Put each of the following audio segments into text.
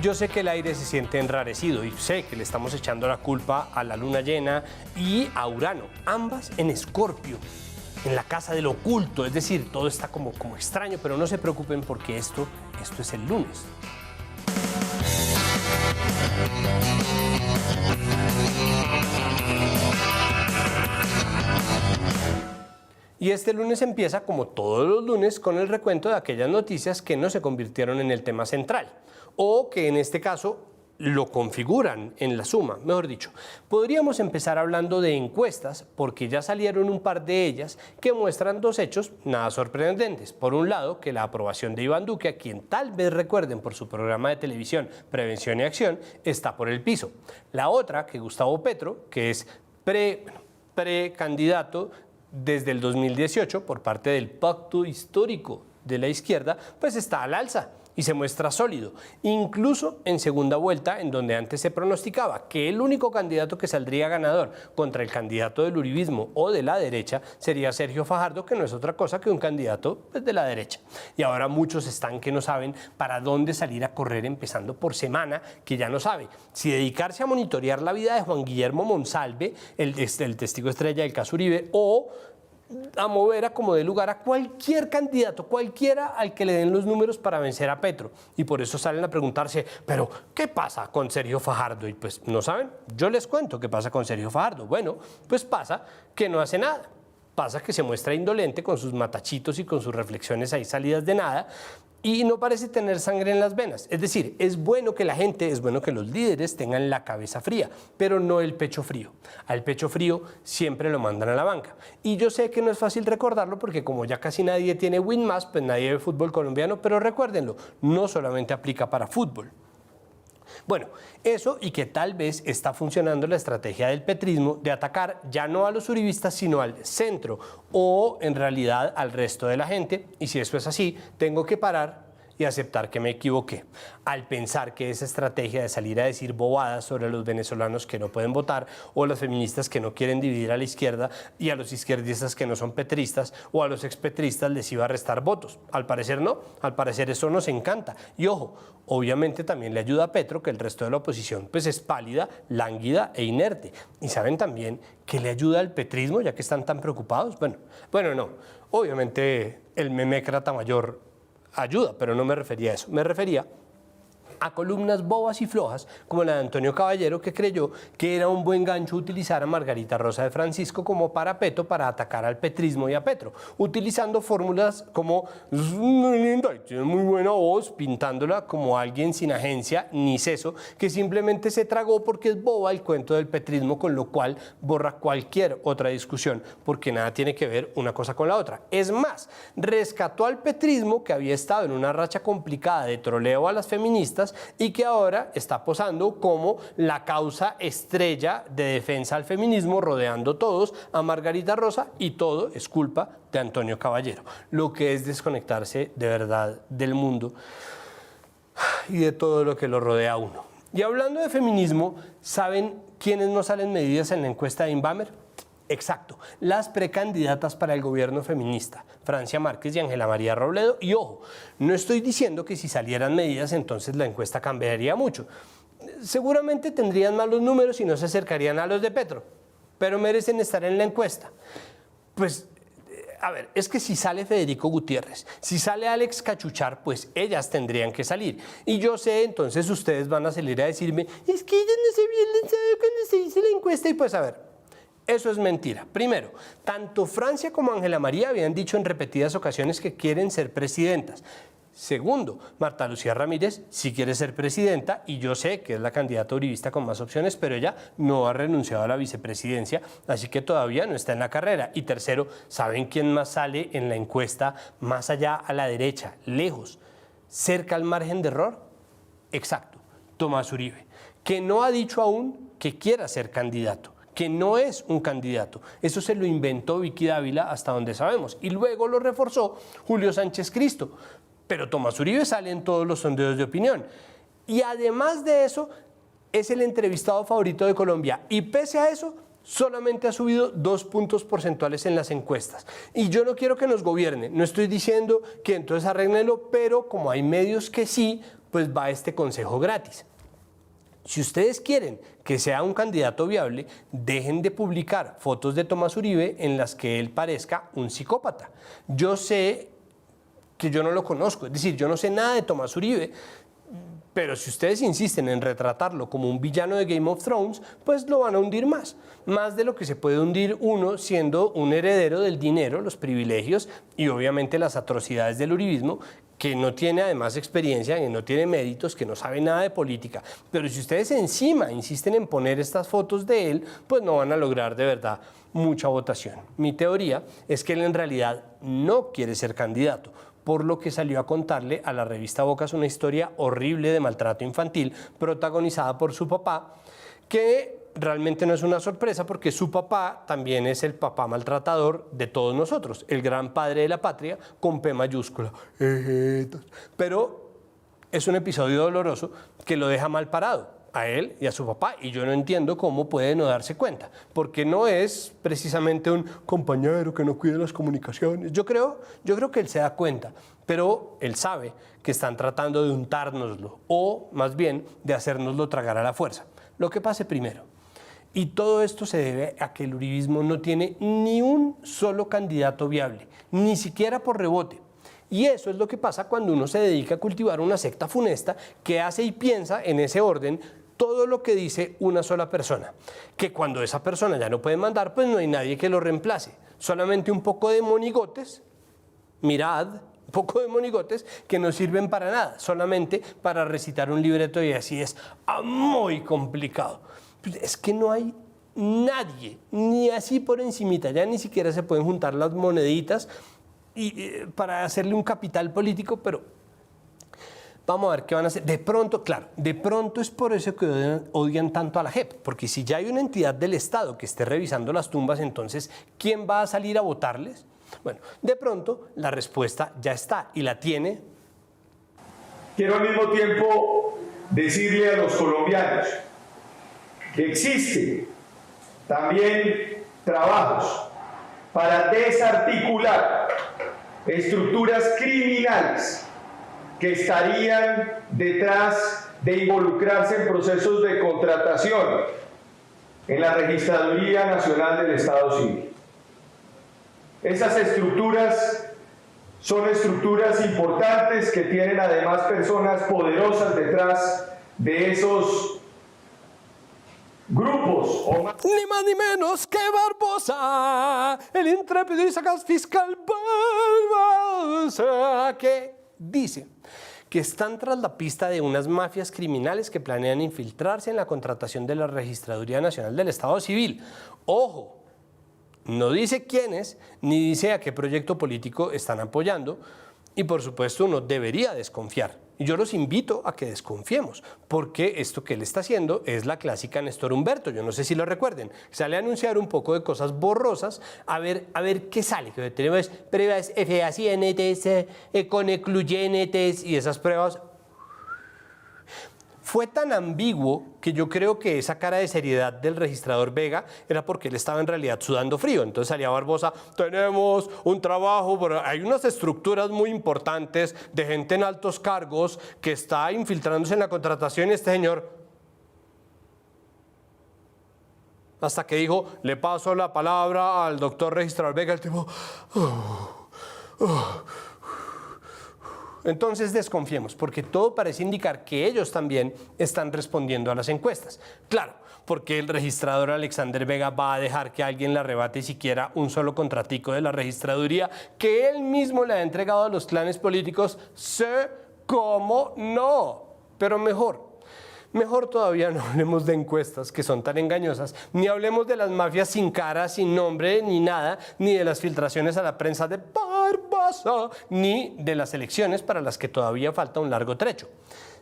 Yo sé que el aire se siente enrarecido y sé que le estamos echando la culpa a la luna llena y a Urano, ambas en Escorpio, en la casa del oculto, es decir, todo está como extraño, pero no se preocupen porque esto es el lunes. Y este lunes empieza, como todos los lunes, con el recuento de aquellas noticias que no se convirtieron en el tema central, o que en este caso lo configuran en la suma, mejor dicho. Podríamos empezar hablando de encuestas, porque ya salieron un par de ellas que muestran dos hechos nada sorprendentes. Por un lado, que la aprobación de Iván Duque, a quien tal vez recuerden por su programa de televisión Prevención y Acción, está por el piso. La otra, que Gustavo Petro, que es precandidato desde el 2018 por parte del pacto histórico de la izquierda, pues está al alza y se muestra sólido, incluso en segunda vuelta, en donde antes se pronosticaba que el único candidato que saldría ganador contra el candidato del uribismo o de la derecha sería Sergio Fajardo, que no es otra cosa que un candidato pues, de la derecha. Y ahora muchos están que no saben para dónde salir a correr, empezando por Semana, que ya no sabe si dedicarse a monitorear la vida de Juan Guillermo Monsalve, el testigo estrella del caso Uribe, o a mover a como dé lugar a cualquier candidato, cualquiera al que le den los números para vencer a Petro. Y por eso salen a preguntarse, pero ¿qué pasa con Sergio Fajardo? Y pues no saben, yo les cuento qué pasa con Sergio Fajardo. Bueno, pues pasa que no hace nada. Pasa que se muestra indolente con sus matachitos y con sus reflexiones ahí salidas de nada, y no parece tener sangre en las venas. Es decir, es bueno que la gente, es bueno que los líderes tengan la cabeza fría, pero no el pecho frío. Al pecho frío siempre lo mandan a la banca. Y yo sé que no es fácil recordarlo porque como ya casi nadie tiene Winmas, pues nadie ve fútbol colombiano, pero recuérdenlo, no solamente aplica para fútbol. Bueno, eso y que tal vez está funcionando la estrategia del petrismo de atacar ya no a los uribistas sino al centro o en realidad al resto de la gente, y si eso es así, tengo que parar y aceptar que me equivoqué al pensar que esa estrategia de salir a decir bobadas sobre los venezolanos que no pueden votar o las feministas que no quieren dividir a la izquierda y a los izquierdistas que no son petristas o a los expetristas les iba a restar votos. Al parecer no, al parecer eso nos encanta. Y ojo, obviamente también le ayuda a Petro, que el resto de la oposición pues es pálida, lánguida e inerte. Y saben también que le ayuda al petrismo ya que están tan preocupados. Bueno no, obviamente el memecrata mayor ayuda, pero no me refería a eso, me refería a columnas bobas y flojas como la de Antonio Caballero, que creyó que era un buen gancho utilizar a Margarita Rosa de Francisco como parapeto para atacar al petrismo y a Petro, utilizando fórmulas como muy linda y tiene muy buena voz, pintándola como alguien sin agencia ni seso, que simplemente se tragó porque es boba el cuento del petrismo, con lo cual borra cualquier otra discusión, porque nada tiene que ver una cosa con la otra. Es más, rescató al petrismo, que había estado en una racha complicada de troleo a las feministas, y que ahora está posando como la causa estrella de defensa al feminismo, rodeando todos a Margarita Rosa, y todo es culpa de Antonio Caballero, lo que es desconectarse de verdad del mundo y de todo lo que lo rodea a uno. Y hablando de feminismo, ¿saben quiénes no salen medidas en la encuesta de Inbamer? Exacto, las precandidatas para el gobierno feminista, Francia Márquez y Ángela María Robledo. Y ojo, no estoy diciendo que si salieran medidas entonces la encuesta cambiaría mucho. Seguramente tendrían malos números y no se acercarían a los de Petro, pero merecen estar en la encuesta. Pues, a ver, es que si sale Federico Gutiérrez, si sale Alex Cachuchar, pues ellas tendrían que salir. Y yo sé, entonces ustedes van a salir a decirme, es que ellas no se bien sabe cuando se hizo la encuesta. Y pues a ver, eso es mentira. Primero, tanto Francia como Ángela María habían dicho en repetidas ocasiones que quieren ser presidentas. Segundo, Marta Lucía Ramírez sí quiere ser presidenta y yo sé que es la candidata uribista con más opciones, pero ella no ha renunciado a la vicepresidencia, así que todavía no está en la carrera. Y tercero, ¿saben quién más sale en la encuesta más allá a la derecha, lejos, cerca al margen de error? Exacto, Tomás Uribe, que no ha dicho aún que quiera ser candidato, que no es un candidato. Eso se lo inventó Vicky Dávila hasta donde sabemos y luego lo reforzó Julio Sánchez Cristo. Pero Tomás Uribe sale en todos los sondeos de opinión. Y además de eso, es el entrevistado favorito de Colombia. Y pese a eso, solamente ha subido 2 puntos porcentuales en las encuestas. Y yo no quiero que nos gobierne. No estoy diciendo que entonces arréglenlo, pero como hay medios que sí, pues va este consejo gratis. Si ustedes quieren que sea un candidato viable, dejen de publicar fotos de Tomás Uribe en las que él parezca un psicópata. Yo sé que yo no lo conozco, es decir, yo no sé nada de Tomás Uribe, pero si ustedes insisten en retratarlo como un villano de Game of Thrones, pues lo van a hundir más de lo que se puede hundir uno siendo un heredero del dinero, los privilegios y obviamente las atrocidades del uribismo, que no tiene además experiencia, que no tiene méritos, que no sabe nada de política. Pero si ustedes encima insisten en poner estas fotos de él, pues no van a lograr de verdad mucha votación. Mi teoría es que él en realidad no quiere ser candidato, por lo que salió a contarle a la revista Bocas una historia horrible de maltrato infantil protagonizada por su papá, que realmente no es una sorpresa porque su papá también es el papá maltratador de todos nosotros, el gran padre de la patria con P mayúscula. Pero es un episodio doloroso que lo deja mal parado a él y a su papá, y yo no entiendo cómo puede no darse cuenta, porque no es precisamente un compañero que no cuida las comunicaciones. Yo creo que él se da cuenta, pero él sabe que están tratando de untárnoslo, o más bien de hacérnoslo tragar a la fuerza, lo que pase primero. Y todo esto se debe a que el uribismo no tiene ni un solo candidato viable, ni siquiera por rebote. Y eso es lo que pasa cuando uno se dedica a cultivar una secta funesta que hace y piensa en ese orden todo lo que dice una sola persona, que cuando esa persona ya no puede mandar, pues no hay nadie que lo reemplace, solamente un poco de monigotes, mirad, un poco de monigotes que no sirven para nada, solamente para recitar un libreto, y así es muy complicado. Pues es que no hay nadie, ni así por encimita, ya ni siquiera se pueden juntar las moneditas para hacerle un capital político, pero vamos a ver qué van a hacer. De pronto, claro, de pronto es por eso que odian tanto a la JEP, porque si ya hay una entidad del Estado que esté revisando las tumbas, entonces, ¿quién va a salir a votarles? Bueno, de pronto la respuesta ya está y la tiene. Quiero al mismo tiempo decirle a los colombianos que existen también trabajos para desarticular estructuras criminales que estarían detrás de involucrarse en procesos de contratación en la Registraduría Nacional del Estado Civil. Esas estructuras son estructuras importantes que tienen además personas poderosas detrás de esos grupos. Ni más ni menos que Barbosa, el intrépido y sagaz fiscal Barbosa, que dice que están tras la pista de unas mafias criminales que planean infiltrarse en la contratación de la Registraduría Nacional del Estado Civil. Ojo, no dice quiénes, ni dice a qué proyecto político están apoyando, y por supuesto uno debería desconfiar. Y yo los invito a que desconfiemos, porque esto que él está haciendo es la clásica Néstor Humberto. Yo no sé si lo recuerden. Sale a anunciar un poco de cosas borrosas, a ver qué sale. Que tenemos pruebas fehacientes, conecluyentes y esas pruebas. Fue tan ambiguo que yo creo que esa cara de seriedad del registrador Vega era porque él estaba en realidad sudando frío. Entonces salía Barbosa, tenemos un trabajo, pero hay unas estructuras muy importantes de gente en altos cargos que está infiltrándose en la contratación, y este señor, hasta que dijo, le paso la palabra al doctor registrador Vega, el tipo, Entonces desconfiemos, porque todo parece indicar que ellos también están respondiendo a las encuestas. Claro, porque el registrador Alexander Vega va a dejar que alguien le arrebate siquiera un solo contratico de la registraduría que él mismo le ha entregado a los clanes políticos. Sé cómo no, pero mejor todavía no hablemos de encuestas que son tan engañosas, ni hablemos de las mafias sin cara, sin nombre, ni nada, ni de las filtraciones a la prensa de Barbosa, ni de las elecciones para las que todavía falta un largo trecho.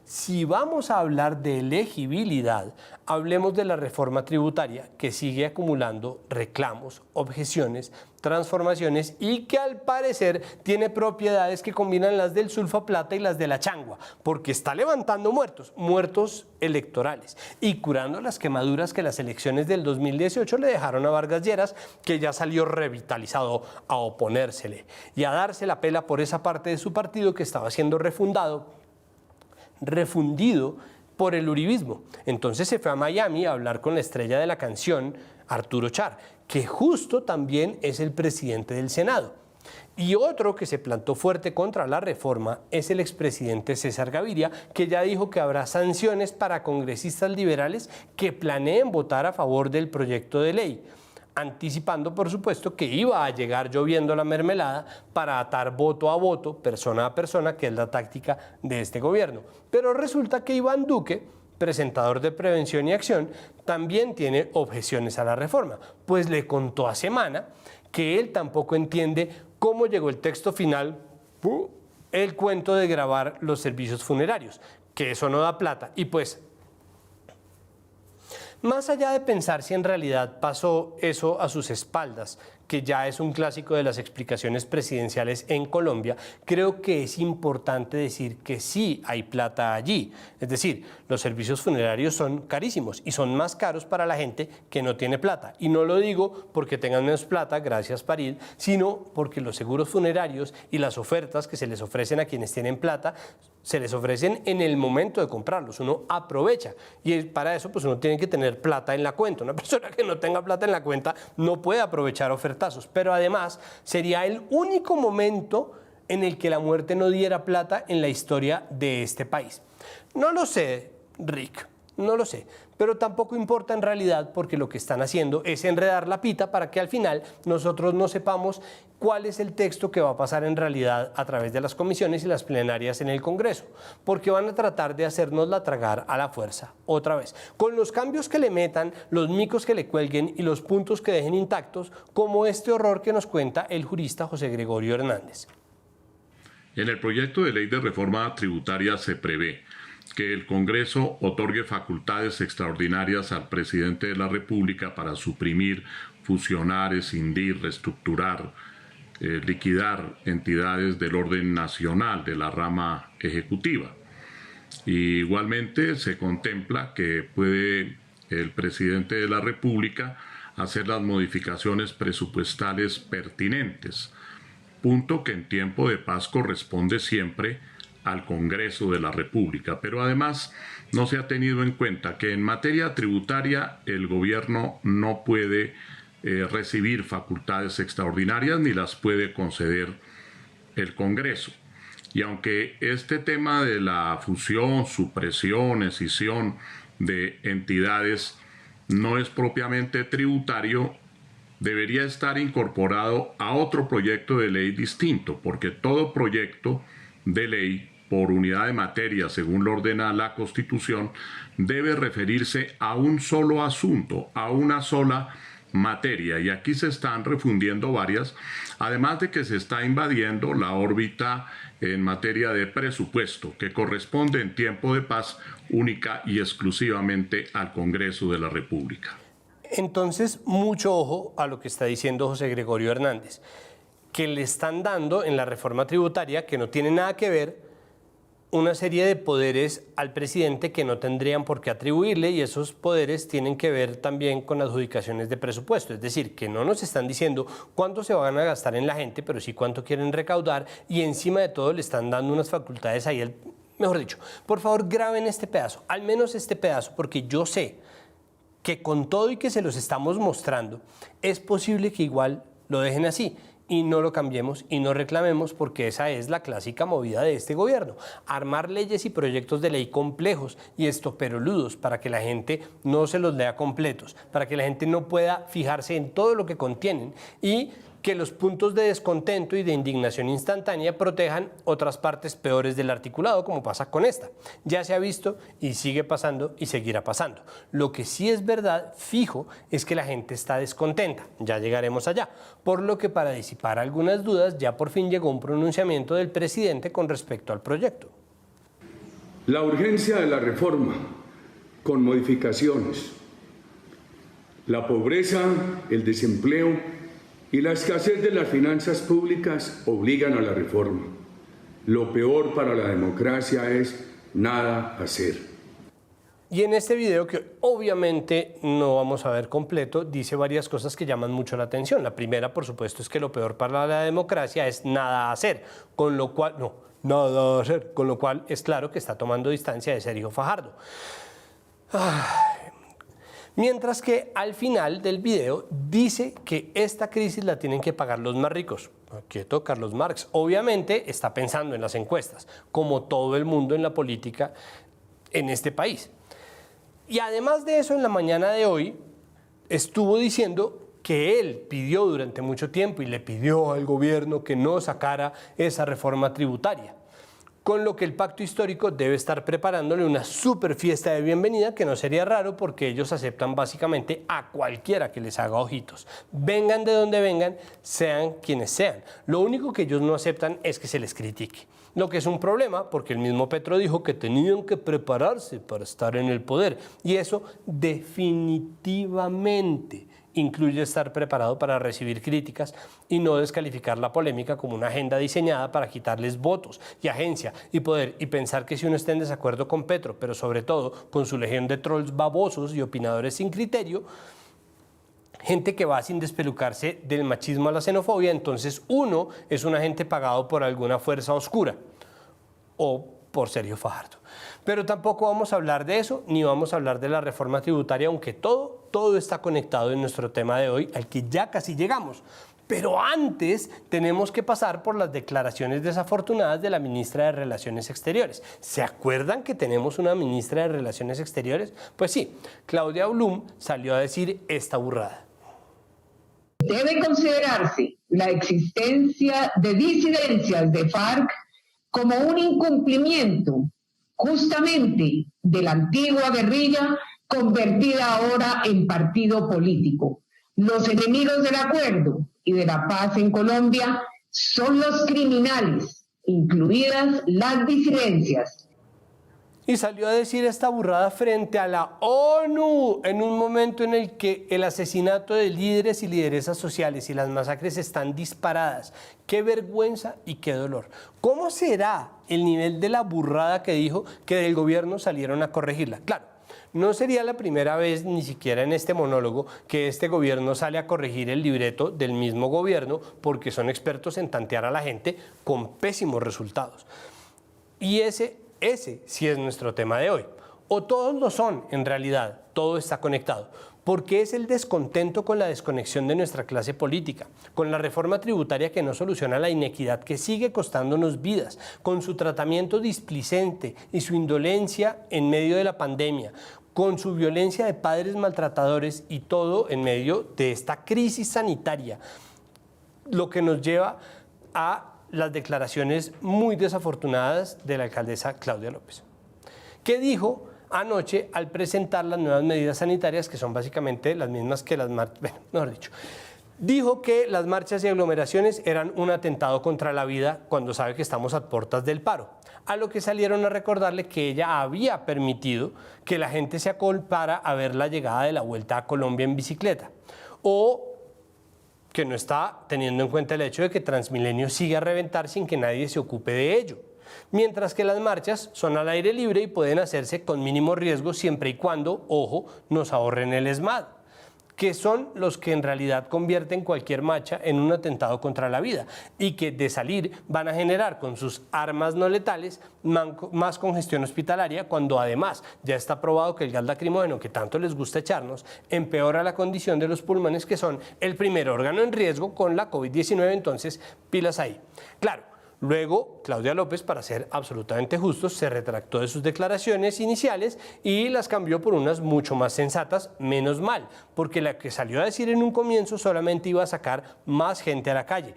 Si vamos a hablar de elegibilidad, hablemos de la reforma tributaria que sigue acumulando reclamos, objeciones, transformaciones y que al parecer tiene propiedades que combinan las del sulfaplata y las de la changua, porque está levantando muertos electorales y curando las quemaduras que las elecciones del 2018 le dejaron a Vargas Lleras, que ya salió revitalizado a oponérsele y a darse la pela por esa parte de su partido que estaba siendo refundado refundido por el uribismo. Entonces se fue a Miami a hablar con la estrella de la canción, Arturo Char, que justo también es el presidente del Senado. Y otro que se plantó fuerte contra la reforma es el expresidente César Gaviria, que ya dijo que habrá sanciones para congresistas liberales que planeen votar a favor del proyecto de ley, anticipando, por supuesto, que iba a llegar lloviendo la mermelada para atar voto a voto, persona a persona, que es la táctica de este gobierno. Pero resulta que Iván Duque, presentador de Prevención y Acción, también tiene objeciones a la reforma, pues le contó a Semana que él tampoco entiende cómo llegó el texto final, el cuento de grabar los servicios funerarios, que eso no da plata. Y pues, más allá de pensar si en realidad pasó eso a sus espaldas, que ya es un clásico de las explicaciones presidenciales en Colombia, creo que es importante decir que sí hay plata allí. Es decir, los servicios funerarios son carísimos y son más caros para la gente que no tiene plata. Y no lo digo porque tengan menos plata, gracias Paril, sino porque los seguros funerarios y las ofertas que se les ofrecen a quienes tienen plata se les ofrecen en el momento de comprarlos, uno aprovecha y para eso pues uno tiene que tener plata en la cuenta. Una persona que no tenga plata en la cuenta no puede aprovechar ofertazos, pero además sería el único momento en el que la muerte no diera plata en la historia de este país. No lo sé, Rick, no lo sé, pero tampoco importa en realidad porque lo que están haciendo es enredar la pita para que al final nosotros no sepamos cuál es el texto que va a pasar en realidad a través de las comisiones y las plenarias en el Congreso, porque van a tratar de hacernosla tragar a la fuerza, otra vez, con los cambios que le metan, los micos que le cuelguen y los puntos que dejen intactos, como este horror que nos cuenta el jurista José Gregorio Hernández. En el proyecto de ley de reforma tributaria se prevé que el Congreso otorgue facultades extraordinarias al presidente de la República para suprimir, fusionar, escindir, reestructurar, liquidar entidades del orden nacional de la rama ejecutiva. Y igualmente se contempla que puede el presidente de la República hacer las modificaciones presupuestales pertinentes, punto que en tiempo de paz corresponde siempre al Congreso de la República. Pero además no se ha tenido en cuenta que en materia tributaria el gobierno no puede recibir facultades extraordinarias ni las puede conceder el Congreso. Y aunque este tema de la fusión, supresión, escisión de entidades no es propiamente tributario, debería estar incorporado a otro proyecto de ley distinto, porque todo proyecto de ley por unidad de materia, según lo ordena la Constitución, debe referirse a un solo asunto, a una sola materia, y aquí se están refundiendo varias, además de que se está invadiendo la órbita en materia de presupuesto, que corresponde en tiempo de paz única y exclusivamente al Congreso de la República. Entonces, mucho ojo a lo que está diciendo José Gregorio Hernández, que le están dando en la reforma tributaria, que no tiene nada que ver, una serie de poderes al presidente que no tendrían por qué atribuirle, y esos poderes tienen que ver también con adjudicaciones de presupuesto. Es decir, que no nos están diciendo cuánto se van a gastar en la gente, pero sí cuánto quieren recaudar, y encima de todo le están dando unas facultades ahí. Mejor dicho, por favor graben este pedazo, al menos este pedazo, porque yo sé que con todo y que se los estamos mostrando, es posible que igual lo dejen así y no lo cambiemos y no reclamemos, porque esa es la clásica movida de este gobierno, armar leyes y proyectos de ley complejos y estoperoludos para que la gente no se los lea completos, para que la gente no pueda fijarse en todo lo que contienen y que los puntos de descontento y de indignación instantánea protejan otras partes peores del articulado, como pasa con esta. Ya se ha visto y sigue pasando y seguirá pasando. Lo que sí es verdad, fijo, es que la gente está descontenta. Ya llegaremos allá. Por lo que, para disipar algunas dudas, ya por fin llegó un pronunciamiento del presidente con respecto al proyecto. La urgencia de la reforma, con modificaciones. La pobreza, el desempleo y la escasez de las finanzas públicas obligan a la reforma. Lo peor para la democracia es nada hacer. Y en este video, que obviamente no vamos a ver completo, dice varias cosas que llaman mucho la atención. La primera, por supuesto, es que lo peor para la democracia es nada hacer, con lo cual, nada hacer, con lo cual es claro que está tomando distancia de Sergio Fajardo. Mientras que al final del video dice que esta crisis la tienen que pagar los más ricos. Quieto, Carlos Marx. Obviamente está pensando en las encuestas, como todo el mundo en la política en este país. Y además de eso, en la mañana de hoy estuvo diciendo que él pidió durante mucho tiempo y le pidió al gobierno que no sacara esa reforma tributaria. Con lo que el pacto histórico debe estar preparándole una super fiesta de bienvenida, que no sería raro porque ellos aceptan básicamente a cualquiera que les haga ojitos. Vengan de donde vengan, sean quienes sean. Lo único que ellos no aceptan es que se les critique. Lo que es un problema porque el mismo Petro dijo que tenían que prepararse para estar en el poder. Y eso definitivamente incluye estar preparado para recibir críticas y no descalificar la polémica como una agenda diseñada para quitarles votos y agencia y poder, y pensar que si uno está en desacuerdo con Petro, pero sobre todo con su legión de trolls babosos y opinadores sin criterio, gente que va sin despelucarse del machismo a la xenofobia, entonces uno es un agente pagado por alguna fuerza oscura o por Sergio Fajardo. Pero tampoco vamos a hablar de eso, ni vamos a hablar de la reforma tributaria, aunque todo está conectado en nuestro tema de hoy, al que ya casi llegamos. Pero antes tenemos que pasar por las declaraciones desafortunadas de la ministra de Relaciones Exteriores. ¿Se acuerdan que tenemos una ministra de Relaciones Exteriores? Pues sí, Claudia Blum salió a decir esta burrada. Debe considerarse la existencia de disidencias de FARC como un incumplimiento justamente de la antigua guerrilla convertida ahora en partido político. Los enemigos del acuerdo y de la paz en Colombia son los criminales, incluidas las disidencias. Y salió a decir esta burrada frente a la ONU en un momento en el que el asesinato de líderes y lideresas sociales y las masacres están disparadas. ¡Qué vergüenza y qué dolor! ¿Cómo será el nivel de la burrada que dijo que del gobierno salieron a corregirla? Claro, no sería la primera vez, ni siquiera en este monólogo, que este gobierno sale a corregir el libreto del mismo gobierno porque son expertos en tantear a la gente con pésimos resultados. Y ese sí es nuestro tema de hoy. O todos lo son, en realidad, todo está conectado. Porque es el descontento con la desconexión de nuestra clase política, con la reforma tributaria que no soluciona la inequidad que sigue costándonos vidas, con su tratamiento displicente y su indolencia en medio de la pandemia, con su violencia de padres maltratadores y todo en medio de esta crisis sanitaria, lo que nos lleva a las declaraciones muy desafortunadas de la alcaldesa Claudia López, que dijo anoche al presentar las nuevas medidas sanitarias, que son básicamente las mismas que las marchas, bueno, mejor dicho, dijo que las marchas y aglomeraciones eran un atentado contra la vida cuando sabe que estamos a puertas del paro, a lo que salieron a recordarle que ella había permitido que la gente se acolpara a ver la llegada de la Vuelta a Colombia en bicicleta, o que no está teniendo en cuenta el hecho de que Transmilenio sigue a reventar sin que nadie se ocupe de ello. Mientras que las marchas son al aire libre y pueden hacerse con mínimo riesgo siempre y cuando, ojo, nos ahorren el ESMAD, que son los que en realidad convierten cualquier marcha en un atentado contra la vida y que de salir van a generar con sus armas no letales más congestión hospitalaria, cuando además ya está probado que el gas lacrimógeno que tanto les gusta echarnos empeora la condición de los pulmones, que son el primer órgano en riesgo con la COVID-19, entonces pilas ahí. Claro. Luego, Claudia López, para ser absolutamente justos, se retractó de sus declaraciones iniciales y las cambió por unas mucho más sensatas, menos mal, porque la que salió a decir en un comienzo solamente iba a sacar más gente a la calle.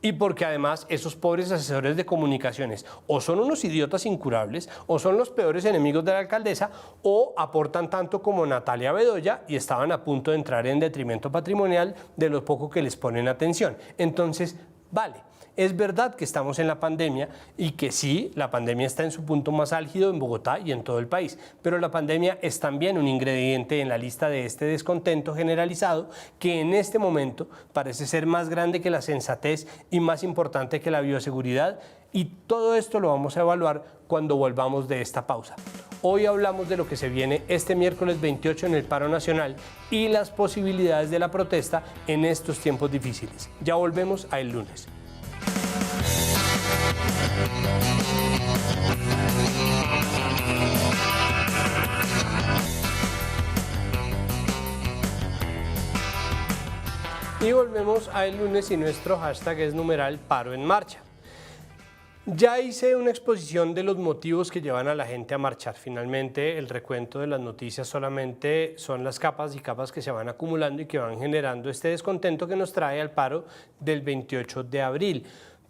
Y porque además esos pobres asesores de comunicaciones o son unos idiotas incurables, o son los peores enemigos de la alcaldesa, o aportan tanto como Natalia Bedoya y estaban a punto de entrar en detrimento patrimonial de lo poco que les ponen atención. Entonces, vale. Es verdad que estamos en la pandemia y que sí, la pandemia está en su punto más álgido en Bogotá y en todo el país, pero la pandemia es también un ingrediente en la lista de este descontento generalizado que en este momento parece ser más grande que la sensatez y más importante que la bioseguridad, y todo esto lo vamos a evaluar cuando volvamos de esta pausa. Hoy hablamos de lo que se viene este miércoles 28 en el paro nacional y las posibilidades de la protesta en estos tiempos difíciles. Ya volvemos a el lunes. Y volvemos a el lunes y nuestro hashtag es numeral paro en marcha. Ya hice una exposición de los motivos que llevan a la gente a marchar. Finalmente, el recuento de las noticias solamente son las capas y capas que se van acumulando y que van generando este descontento que nos trae al paro del 28 de abril.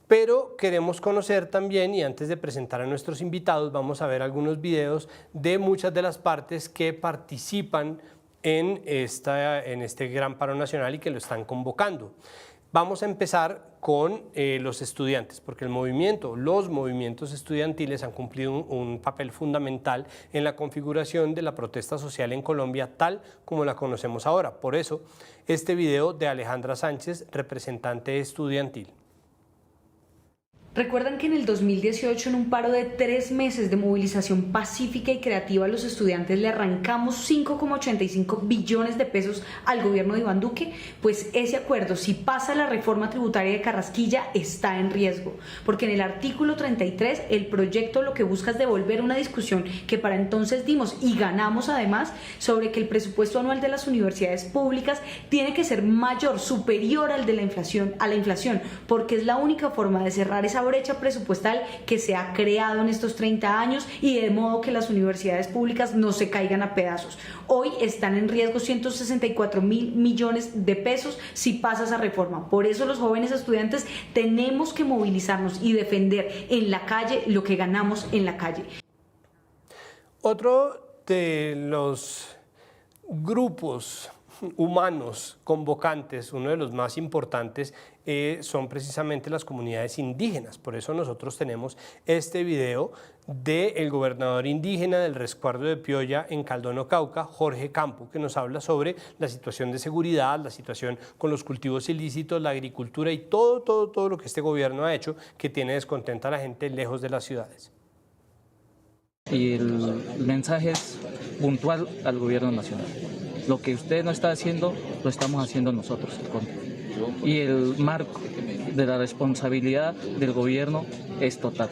Pero queremos conocer también, y antes de presentar a nuestros invitados, vamos a ver algunos videos de muchas de las partes que participan en este gran paro nacional y que lo están convocando. Vamos a empezar con los estudiantes, porque los movimientos estudiantiles han cumplido un papel fundamental en la configuración de la protesta social en Colombia, tal como la conocemos ahora. Por eso, este video de Alejandra Sánchez, representante estudiantil. ¿Recuerdan que en el 2018, en un paro de 3 meses de movilización pacífica y creativa, los estudiantes le arrancamos 5,85 billones de pesos al gobierno de Iván Duque? Pues ese acuerdo, si pasa la reforma tributaria de Carrasquilla, está en riesgo, porque en el artículo 33 el proyecto lo que busca es devolver una discusión que para entonces dimos y ganamos además sobre que el presupuesto anual de las universidades públicas tiene que ser mayor, superior al de la inflación, porque es la única forma de cerrar esa brecha presupuestal que se ha creado en estos 30 años y de modo que las universidades públicas no se caigan a pedazos. Hoy están en riesgo 164.000 millones de pesos si pasa esa reforma. Por eso los jóvenes estudiantes tenemos que movilizarnos y defender en la calle lo que ganamos en la calle. Otro de los grupos humanos convocantes, uno de los más importantes, son precisamente las comunidades indígenas. Por eso nosotros tenemos este video del gobernador indígena del resguardo de Pioya en Caldono, Cauca, Jorge Campo, que nos habla sobre la situación de seguridad, la situación con los cultivos ilícitos, la agricultura y todo lo que este gobierno ha hecho que tiene descontenta a la gente lejos de las ciudades. Y el mensaje es puntual al gobierno nacional. Lo que usted no está haciendo, lo estamos haciendo nosotros. Y el marco de la responsabilidad del gobierno es total.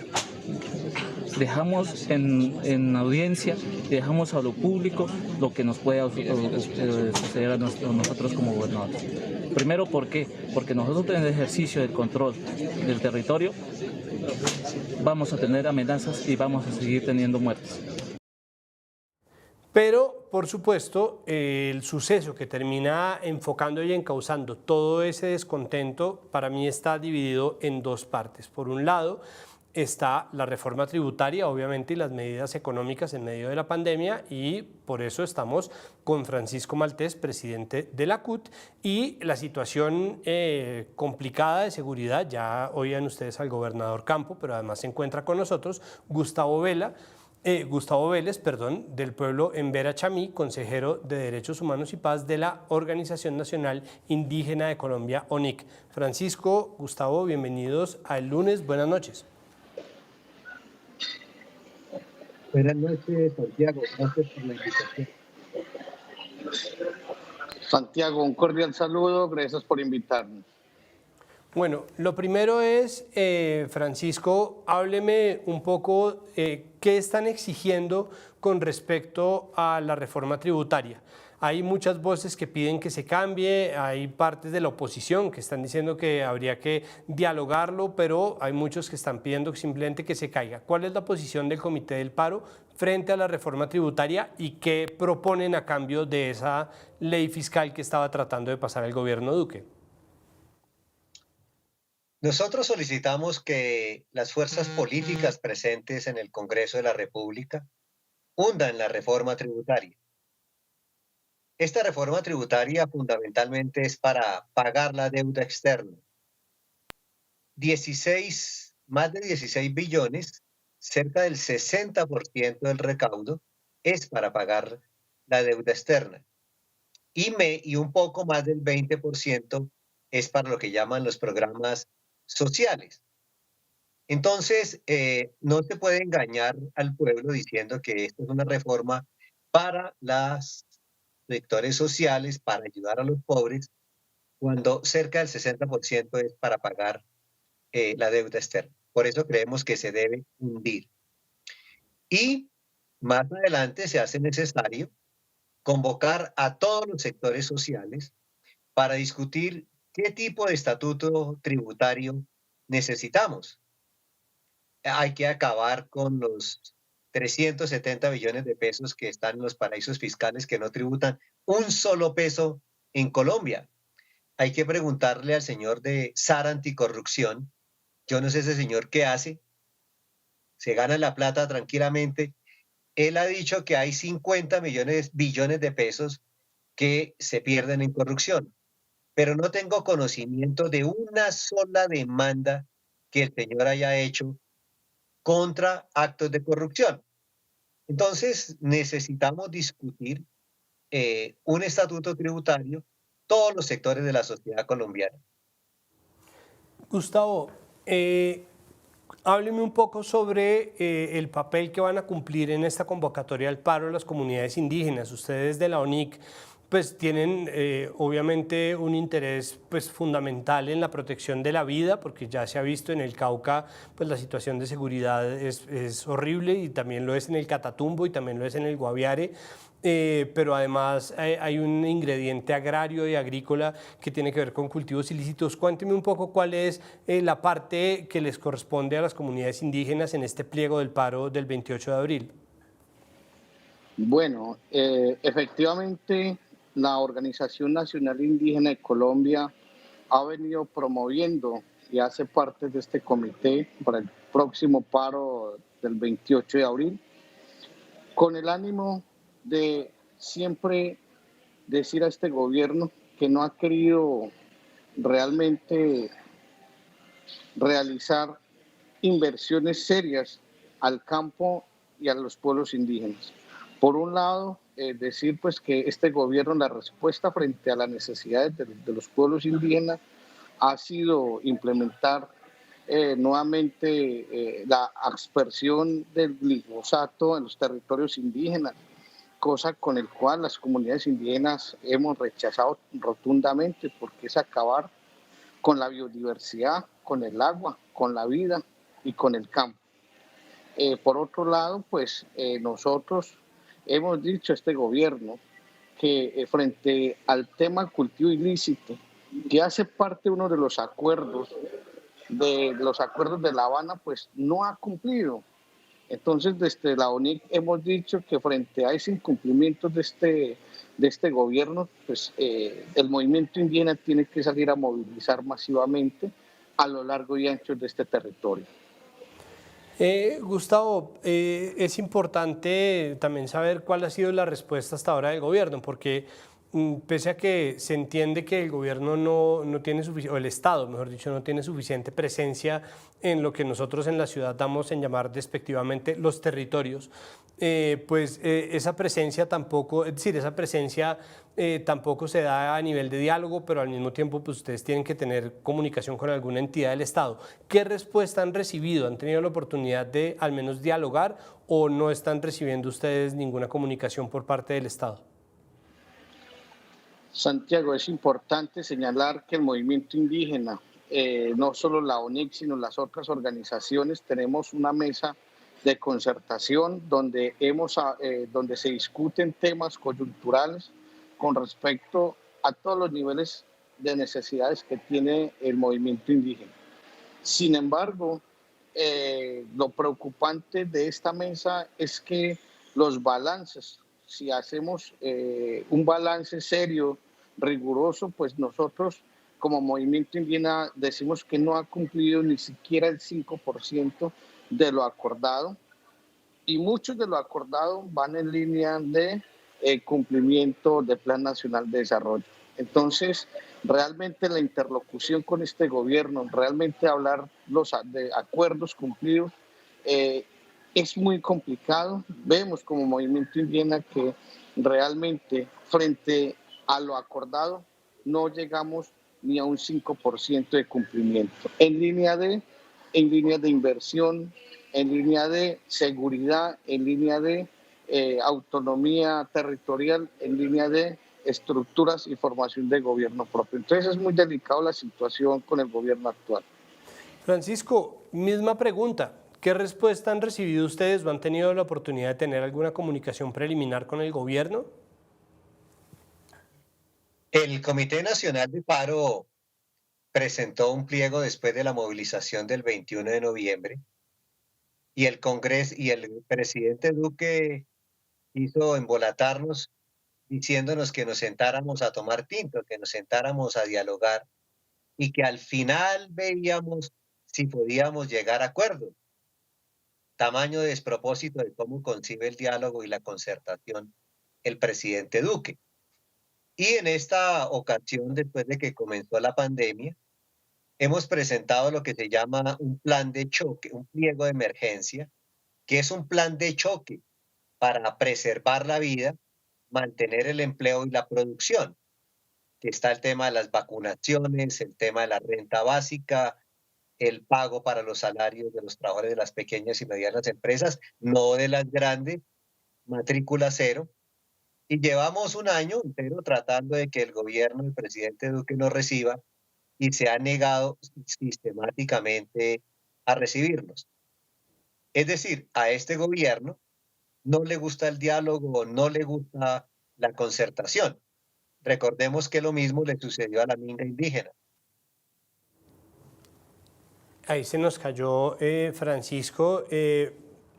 Dejamos en audiencia, dejamos a lo público lo que nos puede suceder a nosotros como gobernadores. Primero, ¿por qué? Porque nosotros en el ejercicio del control del territorio vamos a tener amenazas y vamos a seguir teniendo muertes. Pero, por supuesto, el suceso que termina enfocando y encauzando todo ese descontento, para mí está dividido en dos partes. Por un lado, está la reforma tributaria, obviamente, y las medidas económicas en medio de la pandemia, y por eso estamos con Francisco Maltés, presidente de la CUT, y la situación complicada de seguridad. Ya oían ustedes al gobernador Campo, pero además se encuentra con nosotros Gustavo Vélez, del pueblo Embera Chamí, consejero de Derechos Humanos y Paz de la Organización Nacional Indígena de Colombia, ONIC. Francisco, Gustavo, bienvenidos a El Lunes, buenas noches. Buenas noches, Santiago, gracias por la invitación. Santiago, un cordial saludo, gracias por invitarnos. Bueno, lo primero es, Francisco, hábleme un poco qué están exigiendo con respecto a la reforma tributaria. Hay muchas voces que piden que se cambie, hay partes de la oposición que están diciendo que habría que dialogarlo, pero hay muchos que están pidiendo simplemente que se caiga. ¿Cuál es la posición del Comité del Paro frente a la reforma tributaria y qué proponen a cambio de esa ley fiscal que estaba tratando de pasar el gobierno Duque? Nosotros solicitamos que las fuerzas políticas presentes en el Congreso de la República hundan la reforma tributaria. Esta reforma tributaria fundamentalmente es para pagar la deuda externa. Más de 16 billones, cerca del 60% del recaudo, es para pagar la deuda externa. Y un poco más del 20% es para lo que llaman los programas sociales. Entonces, no se puede engañar al pueblo diciendo que esto es una reforma para los sectores sociales, para ayudar a los pobres, cuando cerca del 60% es para pagar la deuda externa. Por eso creemos que se debe hundir. Y más adelante se hace necesario convocar a todos los sectores sociales para discutir qué tipo de estatuto tributario necesitamos. Hay que acabar con los 370 billones de pesos que están en los paraísos fiscales que no tributan un solo peso en Colombia. Hay que preguntarle al señor de SAR Anticorrupción, yo no sé ese señor qué hace, se gana la plata tranquilamente. Él ha dicho que hay 50 billones de pesos que se pierden en corrupción, pero no tengo conocimiento de una sola demanda que el señor haya hecho contra actos de corrupción. Entonces, necesitamos discutir un estatuto tributario, todos los sectores de la sociedad colombiana. Gustavo, hábleme un poco sobre el papel que van a cumplir en esta convocatoria al paro de las comunidades indígenas. Ustedes de la ONIC pues tienen obviamente un interés pues fundamental en la protección de la vida, porque ya se ha visto en el Cauca pues la situación de seguridad es horrible, y también lo es en el Catatumbo y también lo es en el Guaviare. Pero además hay un ingrediente agrario y agrícola que tiene que ver con cultivos ilícitos. Cuénteme un poco cuál es la parte que les corresponde a las comunidades indígenas en este pliego del paro del 28 de abril. Bueno, efectivamente, la Organización Nacional Indígena de Colombia ha venido promoviendo y hace parte de este comité para el próximo paro del 28 de abril, con el ánimo de siempre decir a este gobierno que no ha querido realmente realizar inversiones serias al campo y a los pueblos indígenas. Por un lado, decir pues que este gobierno, la respuesta frente a las necesidades de los pueblos indígenas ha sido implementar nuevamente la aspersión del glifosato en los territorios indígenas, cosa con el cual las comunidades indígenas hemos rechazado rotundamente, porque es acabar con la biodiversidad, con el agua, con la vida y con el campo. Por otro lado, pues nosotros hemos dicho a este gobierno que frente al tema cultivo ilícito, que hace parte uno de los acuerdos de La Habana, pues no ha cumplido. Entonces, desde la ONIC hemos dicho que frente a ese incumplimiento de este gobierno, pues el movimiento indígena tiene que salir a movilizar masivamente a lo largo y ancho de este territorio. Gustavo, es importante también saber cuál ha sido la respuesta hasta ahora del gobierno, porque pese a que se entiende que el gobierno no tiene suficiente, o el Estado, mejor dicho, no tiene suficiente presencia en lo que nosotros en la ciudad damos en llamar despectivamente los territorios, pues esa presencia tampoco, es decir, esa presencia tampoco se da a nivel de diálogo, pero al mismo tiempo pues ustedes tienen que tener comunicación con alguna entidad del Estado. ¿Qué respuesta han recibido? ¿Han tenido la oportunidad de al menos dialogar o no están recibiendo ustedes ninguna comunicación por parte del Estado? Santiago, es importante señalar que el movimiento indígena, no solo la ONIC, sino las otras organizaciones, tenemos una mesa de concertación donde se discuten temas coyunturales con respecto a todos los niveles de necesidades que tiene el movimiento indígena. Sin embargo, lo preocupante de esta mesa es que los balances, si hacemos un balance serio, riguroso, pues nosotros como movimiento indígena decimos que no ha cumplido ni siquiera el 5% de lo acordado, y muchos de lo acordado van en línea de cumplimiento del Plan Nacional de Desarrollo. Entonces, realmente la interlocución con este gobierno, realmente hablar de acuerdos cumplidos, es muy complicado. Vemos como movimiento indígena que realmente frente a lo acordado no llegamos ni a un 5% de cumplimiento. En línea de en línea de inversión, en línea de seguridad, en línea de autonomía territorial, en línea de estructuras y formación de gobierno propio. Entonces es muy delicado la situación con el gobierno actual. Francisco, misma pregunta. ¿Qué respuesta han recibido ustedes o han tenido la oportunidad de tener alguna comunicación preliminar con el gobierno? El Comité Nacional de Paro presentó un pliego después de la movilización del 21 de noviembre y el Congreso y el presidente Duque hizo embolatarnos diciéndonos que nos sentáramos a tomar tinto, que nos sentáramos a dialogar y que al final veíamos si podíamos llegar a acuerdos. Tamaño de despropósito de cómo concibe el diálogo y la concertación el presidente Duque. Y en esta ocasión, después de que comenzó la pandemia, hemos presentado lo que se llama un plan de choque, un pliego de emergencia, que es un plan de choque para preservar la vida, mantener el empleo y la producción. Que está el tema de las vacunaciones, el tema de la renta básica, el pago para los salarios de los trabajadores de las pequeñas y medianas empresas, no de las grandes, matrícula cero. Y llevamos un año entero tratando de que el gobierno del presidente Duque nos reciba y se ha negado sistemáticamente a recibirnos. Es decir, a este gobierno no le gusta el diálogo, no le gusta la concertación. Recordemos que lo mismo le sucedió a la minga indígena. Ahí se nos cayó Francisco.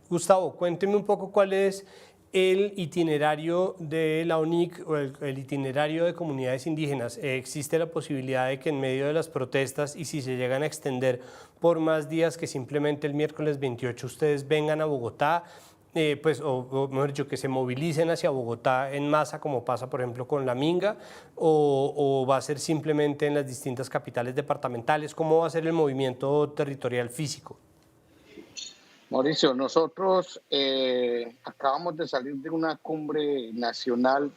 Gustavo, cuénteme un poco cuál es el itinerario de la UNIC o el itinerario de comunidades indígenas. ¿Existe la posibilidad de que en medio de las protestas y si se llegan a extender por más días que simplemente el miércoles 28 ustedes vengan a Bogotá? O mejor dicho, que se movilicen hacia Bogotá en masa, como pasa, por ejemplo, con la Minga, o va a ser simplemente en las distintas capitales departamentales? ¿Cómo va a ser el movimiento territorial físico? Mauricio, nosotros acabamos de salir de una cumbre nacional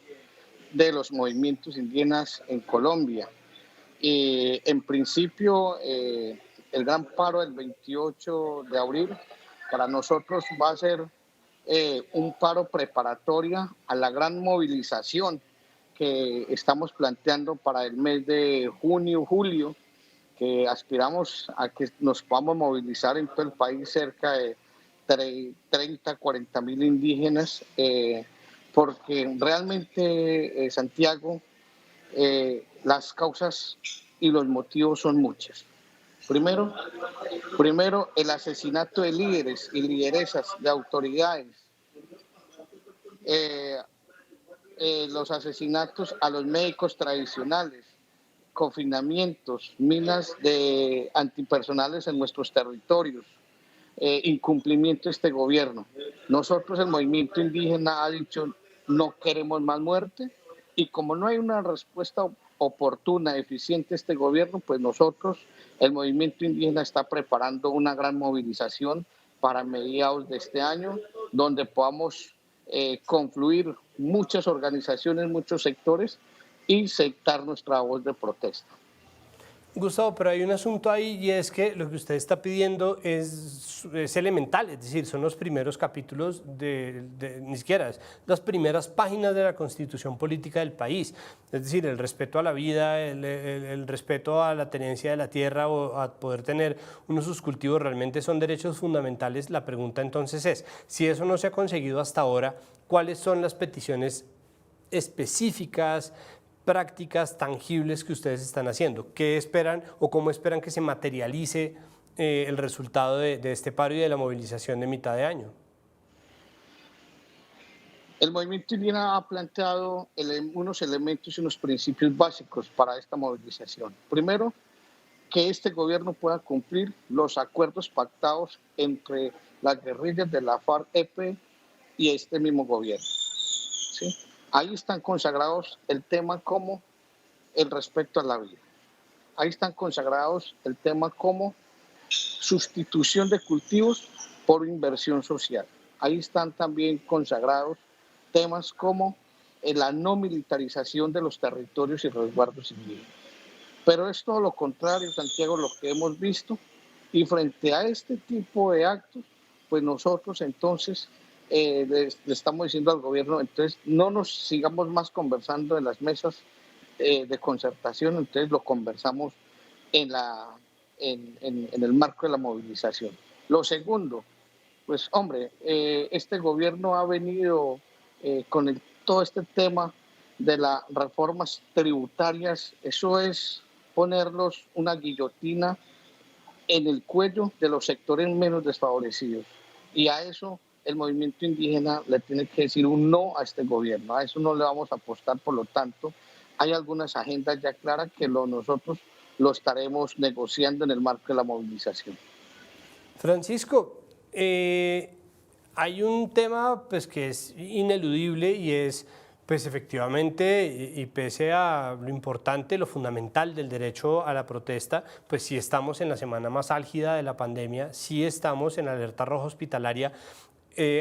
de los movimientos indígenas en Colombia. En principio, el gran paro del 28 de abril para nosotros va a ser un paro preparatorio a la gran movilización que estamos planteando para el mes de junio, julio, que aspiramos a que nos podamos movilizar en todo el país cerca de 30, 40 mil indígenas, porque realmente, Santiago, las causas y los motivos son muchos. Primero, el asesinato de líderes y lideresas, de autoridades, los asesinatos a los médicos tradicionales, confinamientos, minas de antipersonales en nuestros territorios, incumplimiento de este gobierno. Nosotros, el movimiento indígena, ha dicho no queremos más muerte, y como no hay una respuesta oportuna, eficiente a este gobierno, pues nosotros, el movimiento indígena, está preparando una gran movilización para mediados de este año, donde podamos confluir muchas organizaciones, muchos sectores y sectar nuestra voz de protesta. Gustavo, pero hay un asunto ahí y es que lo que usted está pidiendo es elemental, es decir, son los primeros capítulos ni siquiera, las primeras páginas de la Constitución política del país, es decir, el respeto a la vida, el respeto a la tenencia de la tierra o a poder tener unos sus cultivos realmente son derechos fundamentales. La pregunta entonces es, si eso no se ha conseguido hasta ahora, ¿cuáles son las peticiones específicas, prácticas tangibles que ustedes están haciendo? ¿Qué esperan o cómo esperan que se materialice el resultado de este paro y de la movilización de mitad de año? El movimiento indígena ha planteado unos elementos y unos principios básicos para esta movilización. Primero, que este gobierno pueda cumplir los acuerdos pactados entre las guerrillas de la FARC-EP y este mismo gobierno, ¿sí? Ahí están consagrados el tema como el respeto a la vida. Ahí están consagrados el tema como sustitución de cultivos por inversión social. Ahí están también consagrados temas como la no militarización de los territorios y resguardos indígenas. Pero es todo lo contrario, Santiago, lo que hemos visto Y frente a este tipo de actos, pues nosotros entonces le estamos diciendo al gobierno, entonces no nos sigamos más conversando en las mesas de concertación, entonces lo conversamos en el marco de la movilización. Lo segundo, pues hombre, este gobierno ha venido con todo este tema de las reformas tributarias, eso es ponerlos una guillotina en el cuello de los sectores menos desfavorecidos. Y a eso el movimiento indígena le tiene que decir un no a este gobierno, a eso no le vamos a apostar, por lo tanto, hay algunas agendas ya claras que nosotros lo estaremos negociando en el marco de la movilización. Francisco, hay un tema pues, que es ineludible y es, pues efectivamente, y pese a lo importante, lo fundamental del derecho a la protesta, pues sí estamos en la semana más álgida de la pandemia, sí estamos en alerta roja hospitalaria.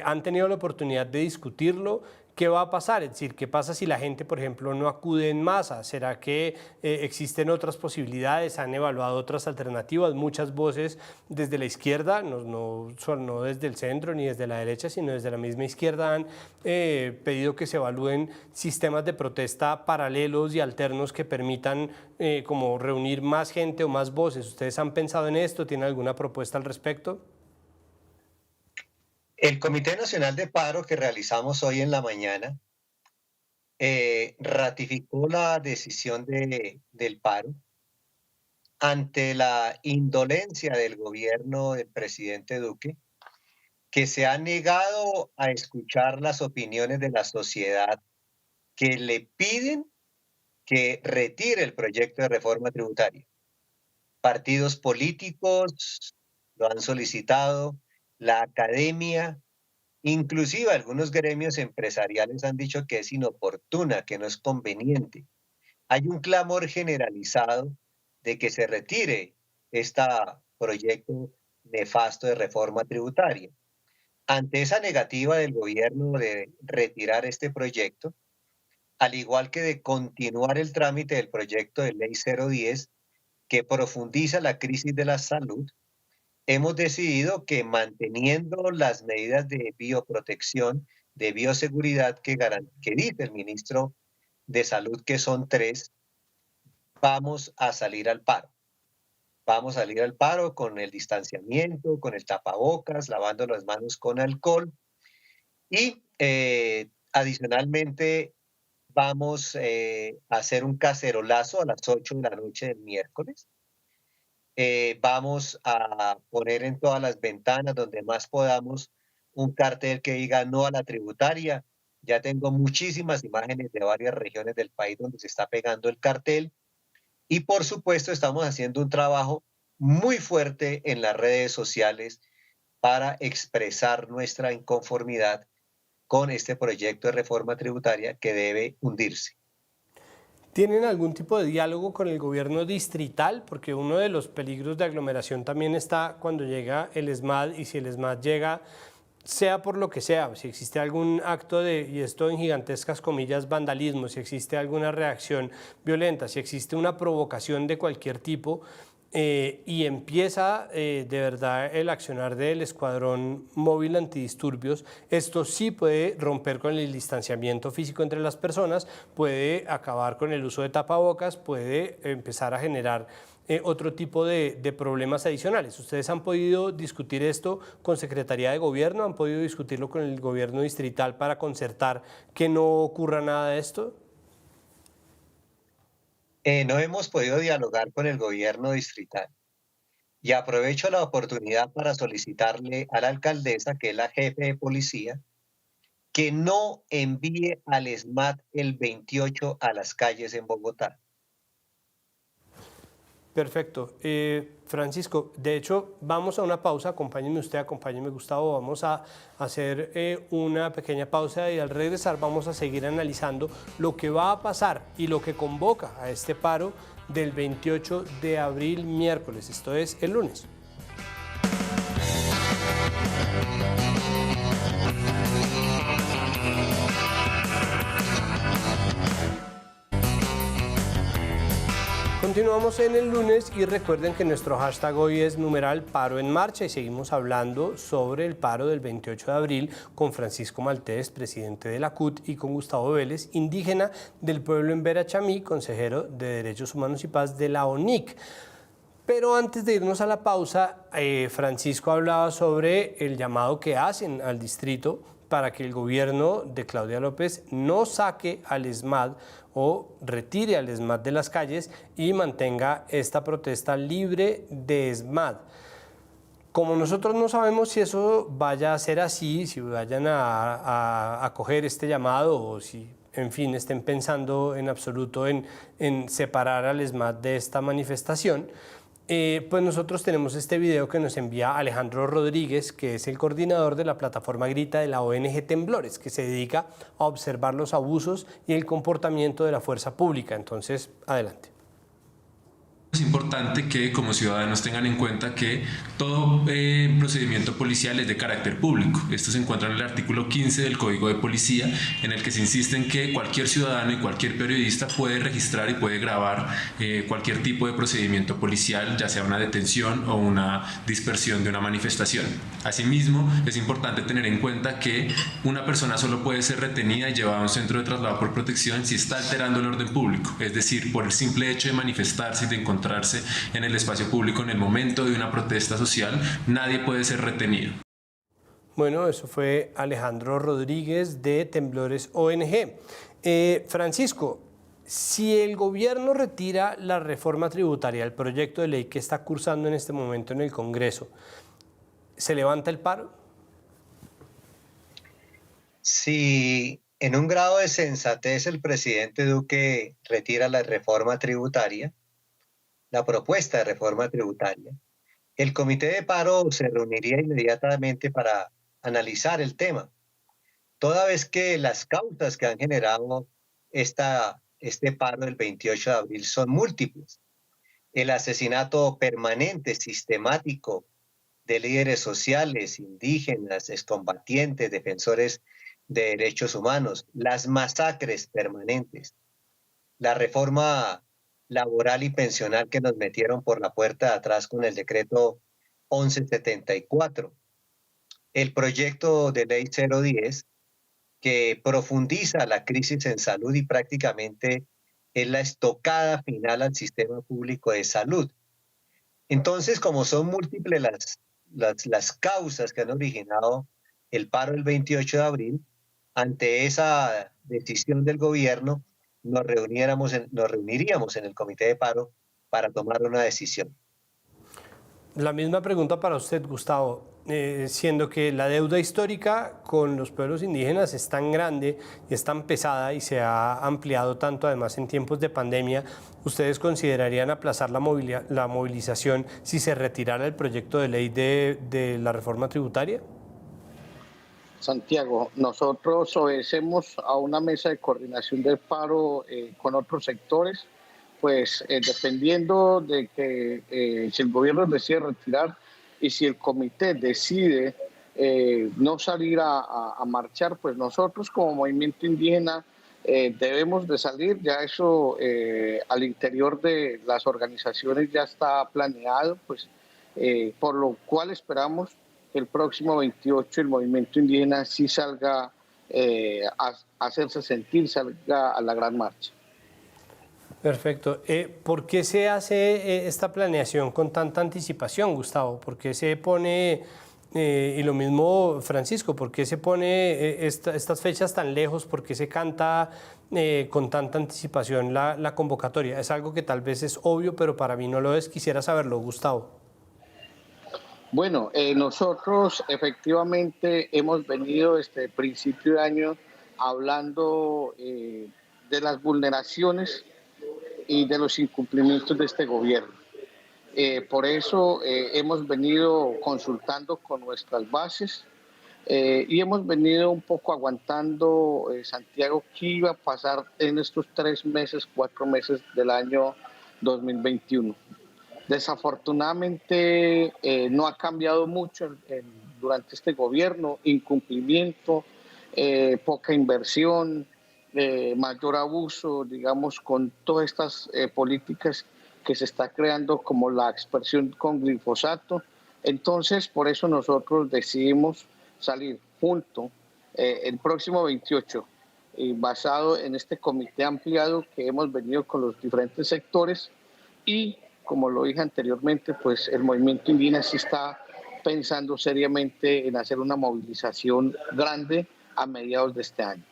¿Han tenido la oportunidad de discutirlo? ¿Qué va a pasar? Es decir, ¿qué pasa si la gente, por ejemplo, no acude en masa? ¿Será que existen otras posibilidades? ¿Han evaluado otras alternativas? Muchas voces desde la izquierda, no desde el centro ni desde la derecha, sino desde la misma izquierda, han pedido que se evalúen sistemas de protesta paralelos y alternos que permitan como reunir más gente o más voces. ¿Ustedes han pensado en esto? ¿Tienen alguna propuesta al respecto? El Comité Nacional de Paro que realizamos hoy en la mañana ratificó la decisión del paro ante la indolencia del gobierno del presidente Duque, que se ha negado a escuchar las opiniones de la sociedad que le piden que retire el proyecto de reforma tributaria. Partidos políticos lo han solicitado, la academia, inclusive algunos gremios empresariales han dicho que es inoportuna, que no es conveniente. Hay un clamor generalizado de que se retire este proyecto nefasto de reforma tributaria. Ante esa negativa del gobierno de retirar este proyecto, al igual que de continuar el trámite del proyecto de ley 010, que profundiza la crisis de la salud, hemos decidido que manteniendo las medidas de bioprotección, de bioseguridad que dice el ministro de Salud, que son 3, vamos a salir al paro. Vamos a salir al paro con el distanciamiento, con el tapabocas, lavando las manos con alcohol y adicionalmente vamos a hacer un cacerolazo a las 8 de la noche del miércoles. Vamos a poner en todas las ventanas donde más podamos un cartel que diga no a la tributaria. Ya tengo muchísimas imágenes de varias regiones del país donde se está pegando el cartel. Y por supuesto estamos haciendo un trabajo muy fuerte en las redes sociales para expresar nuestra inconformidad con este proyecto de reforma tributaria que debe hundirse. ¿Tienen algún tipo de diálogo con el gobierno distrital? Porque uno de los peligros de aglomeración también está cuando llega el ESMAD, y si el ESMAD llega, sea por lo que sea, si existe algún acto de, y esto en gigantescas comillas, vandalismo, si existe alguna reacción violenta, si existe una provocación de cualquier tipo, y empieza de verdad el accionar del escuadrón móvil antidisturbios, esto sí puede romper con el distanciamiento físico entre las personas, puede acabar con el uso de tapabocas, puede empezar a generar otro tipo de problemas adicionales. ¿Ustedes han podido discutir esto con Secretaría de Gobierno? ¿Han podido discutirlo con el gobierno distrital para concertar que no ocurra nada de esto? No hemos podido dialogar con el gobierno distrital y aprovecho la oportunidad para solicitarle a la alcaldesa, que es la jefe de policía, que no envíe al ESMAD el 28 a las calles en Bogotá. Perfecto. Francisco, de hecho, vamos a una pausa. Acompáñeme usted, acompáñeme Gustavo. Vamos a hacer una pequeña pausa y al regresar vamos a seguir analizando lo que va a pasar y lo que convoca a este paro del 28 de abril, miércoles. Esto es el lunes. Continuamos en el lunes y recuerden que nuestro hashtag hoy es #paro en marcha y seguimos hablando sobre el paro del 28 de abril con Francisco Maltés, presidente de la CUT, y con Gustavo Vélez, indígena del pueblo en Verachamí, consejero de Derechos Humanos y Paz de la ONIC. Pero antes de irnos a la pausa, Francisco hablaba sobre el llamado que hacen al distrito para que el gobierno de Claudia López no saque al ESMAD o retire al ESMAD de las calles y mantenga esta protesta libre de ESMAD. Como nosotros no sabemos si eso vaya a ser así, si vayan a acoger este llamado o si, en fin, estén pensando en absoluto en separar al ESMAD de esta manifestación, pues nosotros tenemos este video que nos envía Alejandro Rodríguez, que es el coordinador de la plataforma Grita de la ONG Temblores, que se dedica a observar los abusos y el comportamiento de la fuerza pública. Entonces, adelante. Es importante que como ciudadanos tengan en cuenta que todo procedimiento policial es de carácter público. Esto se encuentra en el artículo 15 del Código de Policía, en el que se insiste en que cualquier ciudadano y cualquier periodista puede registrar y puede grabar cualquier tipo de procedimiento policial, ya sea una detención o una dispersión de una manifestación. Asimismo, es importante tener en cuenta que una persona solo puede ser retenida y llevada a un centro de traslado por protección si está alterando el orden público, es decir, por el simple hecho de manifestarse y de encontrarse en el espacio público en el momento de una protesta social, nadie puede ser retenido. Bueno, eso fue Alejandro Rodríguez de Temblores ONG. Francisco, si el gobierno retira la reforma tributaria, el proyecto de ley que está cursando en este momento en el Congreso, ¿se levanta el paro? Si en un grado de sensatez el presidente Duque retira la reforma tributaria, la propuesta de reforma tributaria, el comité de paro se reuniría inmediatamente para analizar el tema, toda vez que las causas que han generado este paro del 28 de abril son múltiples. El asesinato permanente, sistemático de líderes sociales, indígenas, excombatientes, defensores de derechos humanos, las masacres permanentes, la reforma laboral y pensional que nos metieron por la puerta de atrás con el decreto 1174, el proyecto de ley 010 que profundiza la crisis en salud y prácticamente es la estocada final al sistema público de salud. Entonces, como son múltiples las causas que han originado el paro del 28 de abril, ante esa decisión del gobierno, nos reuniríamos en el comité de paro para tomar una decisión. La misma pregunta para usted, Gustavo. Siendo que la deuda histórica con los pueblos indígenas es tan grande y es tan pesada y se ha ampliado tanto además en tiempos de pandemia, ¿ustedes considerarían aplazar la movilización si se retirara el proyecto de ley de la reforma tributaria? Santiago, nosotros obedecemos a una mesa de coordinación del paro con otros sectores, pues dependiendo de que si el gobierno decide retirar y si el comité decide no salir a marchar, pues nosotros como movimiento indígena debemos de salir. Ya eso al interior de las organizaciones ya está planeado, pues por lo cual esperamos que el próximo 28 el movimiento indígena sí salga a hacerse sentir, salga a la gran marcha. Perfecto. ¿Por qué se hace esta planeación con tanta anticipación, Gustavo? ¿Por qué se pone, y lo mismo Francisco, por qué se pone estas fechas tan lejos? ¿Por qué se canta con tanta anticipación la convocatoria? Es algo que tal vez es obvio, pero para mí no lo es. Quisiera saberlo, Gustavo. Bueno, nosotros efectivamente hemos venido desde el principio de año hablando de las vulneraciones y de los incumplimientos de este gobierno. Por eso hemos venido consultando con nuestras bases y hemos venido un poco aguantando, Santiago, qué iba a pasar en estos 3 meses, 4 meses del año 2021. Desafortunadamente no ha cambiado mucho durante este gobierno, incumplimiento, poca inversión, mayor abuso, digamos, con todas estas políticas que se está creando como la aspersión con glifosato. Entonces, por eso nosotros decidimos salir junto el próximo 28, basado en este comité ampliado que hemos venido con los diferentes sectores y, como lo dije anteriormente, pues el movimiento indígena sí está pensando seriamente en hacer una movilización grande a mediados de este año.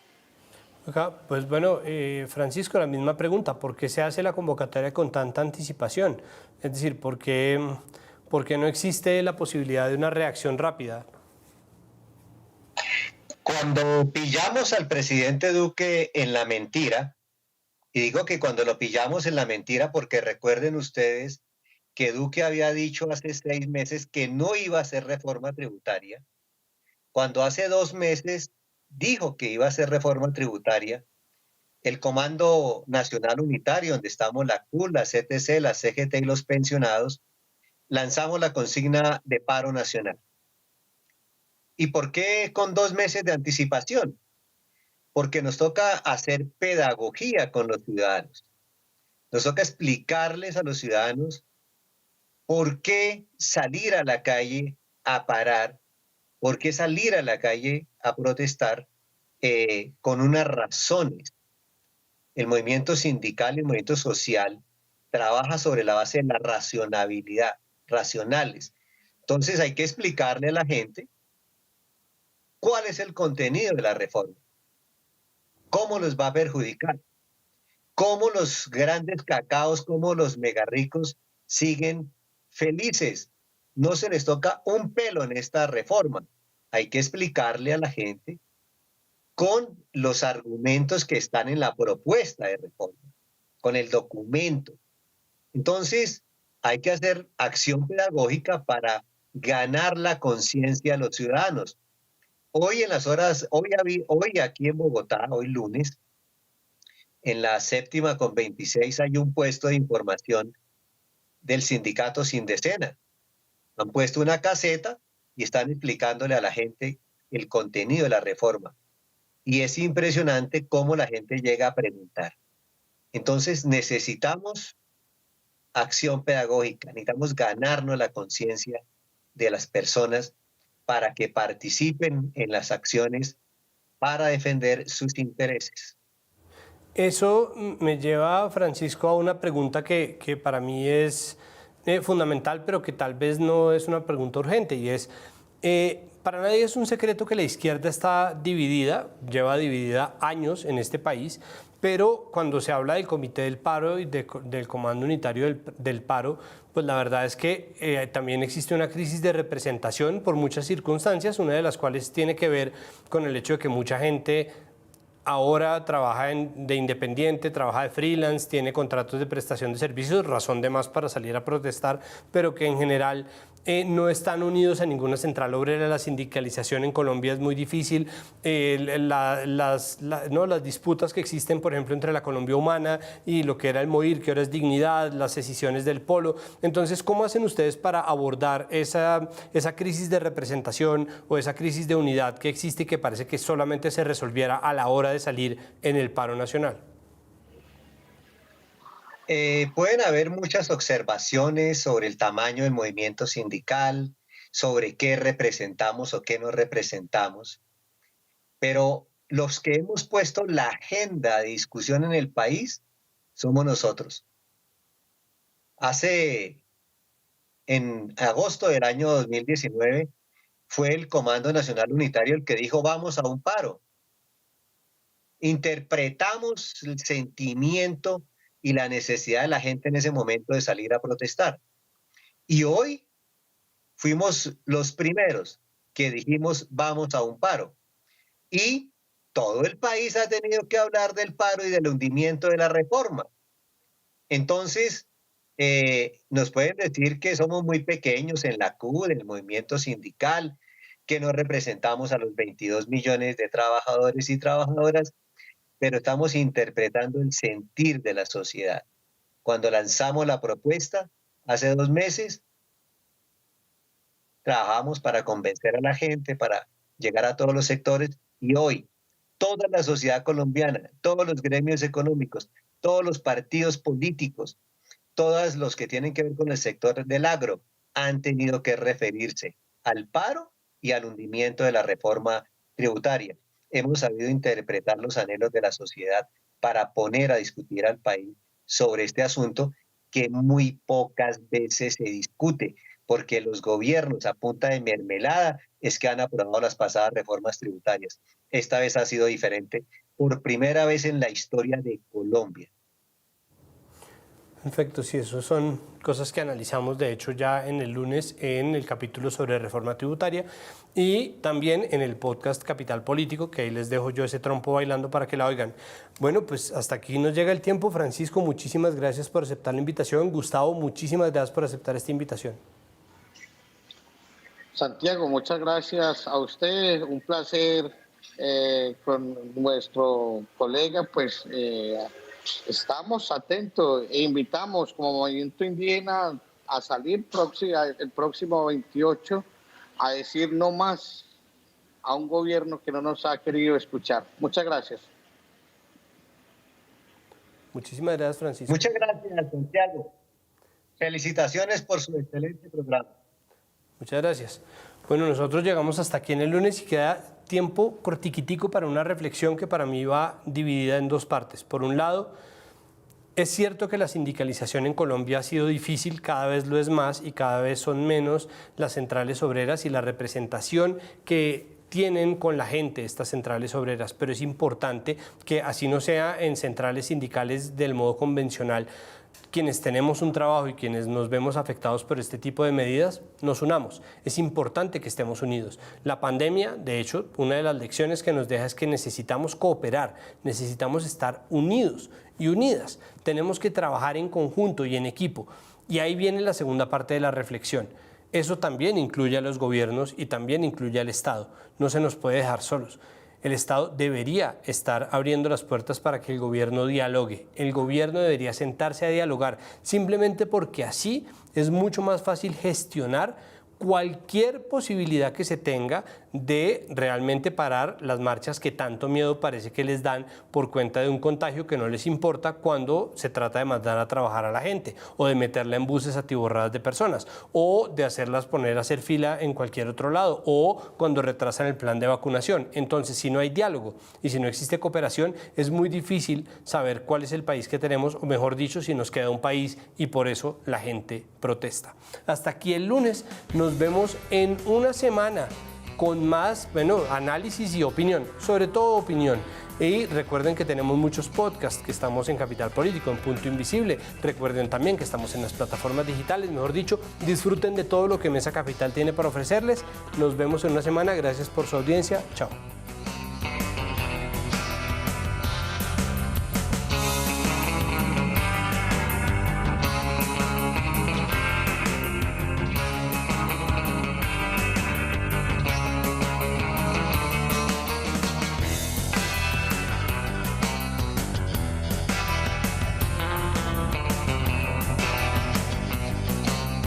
Pues bueno, Francisco, la misma pregunta, ¿por qué se hace la convocatoria con tanta anticipación? Es decir, ¿por qué no existe la posibilidad de una reacción rápida? Cuando pillamos al presidente Duque en la mentira, y digo que cuando lo pillamos en la mentira porque recuerden ustedes que Duque había dicho hace 6 meses que no iba a hacer reforma tributaria, cuando hace 2 meses dijo que iba a hacer reforma tributaria, el Comando Nacional Unitario, donde estamos la CUT, la CTC, la CGT y los pensionados, lanzamos la consigna de paro nacional. ¿Y por qué con 2 meses de anticipación? Porque nos toca hacer pedagogía con los ciudadanos. Nos toca explicarles a los ciudadanos por qué salir a la calle a parar, por qué salir a la calle a protestar con unas razones. El movimiento sindical y el movimiento social trabaja sobre la base de la racionalidad, racionales. Entonces hay que explicarle a la gente cuál es el contenido de la reforma, cómo los va a perjudicar, cómo los grandes cacaos, cómo los megarricos siguen felices. No se les toca un pelo en esta reforma. Hay que explicarle a la gente con los argumentos que están en la propuesta de reforma, con el documento. Entonces, hay que hacer acción pedagógica para ganar la conciencia de los ciudadanos. Hoy en las horas, hoy aquí en Bogotá, hoy lunes, en la 7ª/26 hay un puesto de información del sindicato Sindecena. Han puesto una caseta y están explicándole a la gente el contenido de la reforma. Y es impresionante cómo la gente llega a preguntar. Entonces necesitamos acción pedagógica, necesitamos ganarnos la conciencia de las personas para que participen en las acciones para defender sus intereses. Eso me lleva, Francisco, a una pregunta que para mí es fundamental, pero que tal vez no es una pregunta urgente, y es, para nadie es un secreto que la izquierda está dividida, lleva dividida años en este país, pero cuando se habla del Comité del Paro y del Comando Unitario del Paro, pues la verdad es que también existe una crisis de representación por muchas circunstancias, una de las cuales tiene que ver con el hecho de que mucha gente ahora trabaja de independiente, trabaja de freelance, tiene contratos de prestación de servicios, razón de más para salir a protestar, pero que en general no están unidos a ninguna central obrera. La sindicalización en Colombia es muy difícil. Las disputas que existen, por ejemplo, entre la Colombia Humana y lo que era el MOIR, que ahora es Dignidad, las escisiones del Polo. Entonces, ¿cómo hacen ustedes para abordar esa crisis de representación o esa crisis de unidad que existe y que parece que solamente se resolviera a la hora de salir en el paro nacional? Pueden haber muchas observaciones sobre el tamaño del movimiento sindical, sobre qué representamos o qué no representamos, pero los que hemos puesto la agenda de discusión en el país somos nosotros. En agosto del año 2019 fue el Comando Nacional Unitario el que dijo vamos a un paro. Interpretamos el sentimiento y la necesidad de la gente en ese momento de salir a protestar. Y hoy fuimos los primeros que dijimos vamos a un paro. Y todo el país ha tenido que hablar del paro y del hundimiento de la reforma. Entonces, nos pueden decir que somos muy pequeños en la CUT, en el movimiento sindical, que no representamos a los 22 millones de trabajadores y trabajadoras, pero estamos interpretando el sentir de la sociedad. Cuando lanzamos la propuesta, hace 2 meses, trabajamos para convencer a la gente, para llegar a todos los sectores, y hoy toda la sociedad colombiana, todos los gremios económicos, todos los partidos políticos, todas los que tienen que ver con el sector del agro han tenido que referirse al paro y al hundimiento de la reforma tributaria. Hemos sabido interpretar los anhelos de la sociedad para poner a discutir al país sobre este asunto que muy pocas veces se discute, porque los gobiernos a punta de mermelada es que han aprobado las pasadas reformas tributarias. Esta vez ha sido diferente, por primera vez en la historia de Colombia. Perfecto, sí, eso son cosas que analizamos de hecho ya en el lunes en el capítulo sobre reforma tributaria y también en el podcast Capital Político, que ahí les dejo yo ese trompo bailando para que la oigan. Bueno, pues hasta aquí nos llega el tiempo. Francisco, muchísimas gracias por aceptar la invitación. Gustavo, muchísimas gracias por aceptar esta invitación. Santiago, muchas gracias a usted, un placer con nuestro colega, pues estamos atentos e invitamos como Movimiento Indígena a salir el próximo 28 a decir no más a un gobierno que no nos ha querido escuchar. Muchas gracias. Muchísimas gracias, Francisco. Muchas gracias, Santiago. Felicitaciones por su excelente programa. Muchas gracias. Bueno, nosotros llegamos hasta aquí en el lunes y queda tiempo cortiquitico para una reflexión que para mí va dividida en dos partes. Por un lado, es cierto que la sindicalización en Colombia ha sido difícil, cada vez lo es más y cada vez son menos las centrales obreras y la representación que tienen con la gente estas centrales obreras, pero es importante que así no sea en centrales sindicales del modo convencional, quienes tenemos un trabajo y quienes nos vemos afectados por este tipo de medidas, nos unamos. Es importante que estemos unidos. La pandemia, de hecho, una de las lecciones que nos deja es que necesitamos cooperar, necesitamos estar unidos y unidas. Tenemos que trabajar en conjunto y en equipo. Y ahí viene la segunda parte de la reflexión. Eso también incluye a los gobiernos y también incluye al Estado. No se nos puede dejar solos. El Estado debería estar abriendo las puertas para que el gobierno dialogue. El gobierno debería sentarse a dialogar, simplemente porque así es mucho más fácil gestionar cualquier posibilidad que se tenga de realmente parar las marchas que tanto miedo parece que les dan por cuenta de un contagio que no les importa cuando se trata de mandar a trabajar a la gente o de meterla en buses atiborradas de personas o de hacerlas poner a hacer fila en cualquier otro lado o cuando retrasan el plan de vacunación. Entonces, si no hay diálogo y si no existe cooperación, es muy difícil saber cuál es el país que tenemos o mejor dicho, si nos queda un país y por eso la gente protesta. Hasta aquí el lunes. Nos vemos en una semana con más, análisis y opinión, sobre todo opinión. Y recuerden que tenemos muchos podcasts, que estamos en Capital Político, en Punto Invisible. Recuerden también que estamos en las plataformas digitales, mejor dicho, disfruten de todo lo que Mesa Capital tiene para ofrecerles. Nos vemos en una semana, gracias por su audiencia, chao.